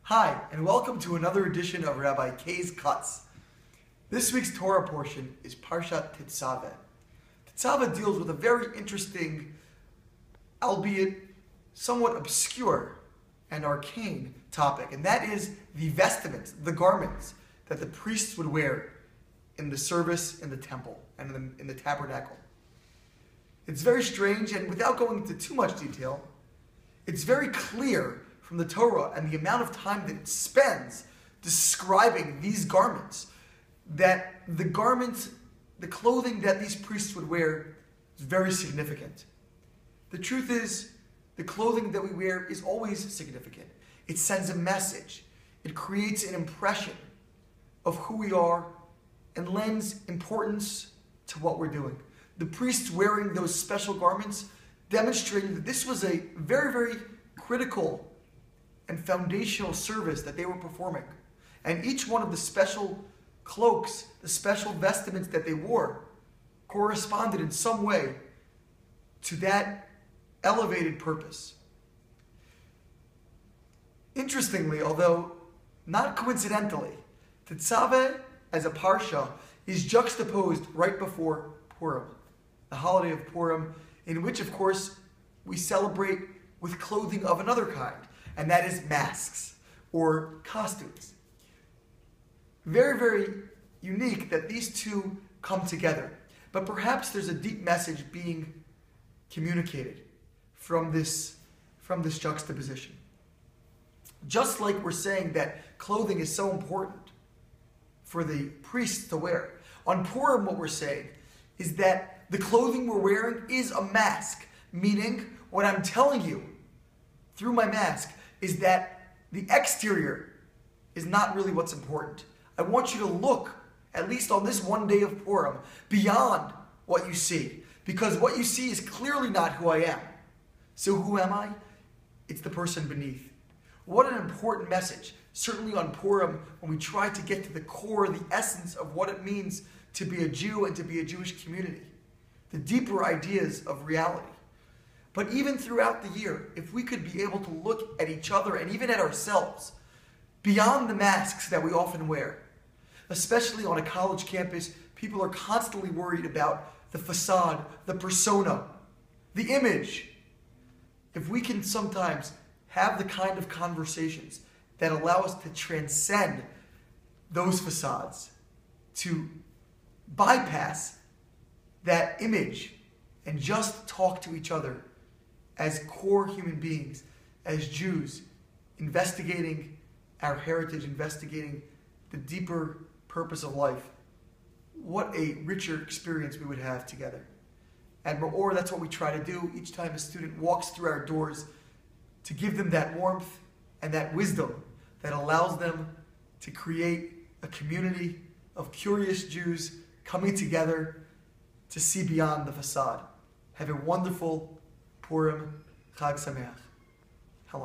Hi, and welcome to another edition of Rabbi K's Cuts. This week's Torah portion is Parshat Tetzaveh. Tetzaveh deals with a very interesting, albeit somewhat obscure and arcane topic, and that is the vestments, the garments that the priests would wear in the service in the temple and in the tabernacle. It's very strange, and without going into too much detail, it's very clear from the Torah and the amount of time that it spends describing these garments, that the garments, the clothing that these priests would wear is very significant. The truth is, the clothing that we wear is always significant. It sends a message. It creates an impression of who we are and lends importance to what we're doing. The priests wearing those special garments demonstrated that this was a very, very critical and foundational service that they were performing. And each one of the special cloaks, the special vestments that they wore, corresponded in some way to that elevated purpose. Interestingly, although not coincidentally, Tetzaveh as a parsha is juxtaposed right before Purim, the holiday of Purim, in which, of course, we celebrate with clothing of another kind, and that is masks or costumes. Very, very unique that these two come together. But perhaps there's a deep message being communicated from this juxtaposition. Just like we're saying that clothing is so important for the priests to wear, on Purim what we're saying is that the clothing we're wearing is a mask, meaning what I'm telling you through my mask is that the exterior is not really what's important. I want you to look, at least on this one day of Purim, beyond what you see. Because what you see is clearly not who I am. So who am I? It's the person beneath. What an important message. Certainly on Purim, when we try to get to the core, the essence of what it means to be a Jew and to be a Jewish community. The deeper ideas of reality. But even throughout the year, if we could be able to look at each other and even at ourselves beyond the masks that we often wear, especially on a college campus, people are constantly worried about the facade, the persona, the image. If we can sometimes have the kind of conversations that allow us to transcend those facades, to bypass that image and just talk to each other as core human beings, as Jews, investigating our heritage, investigating the deeper purpose of life, what a richer experience we would have together. And or that's what we try to do each time a student walks through our doors, to give them that warmth and that wisdom that allows them to create a community of curious Jews coming together to see beyond the facade. Have a wonderful Purim. Chag Sameach.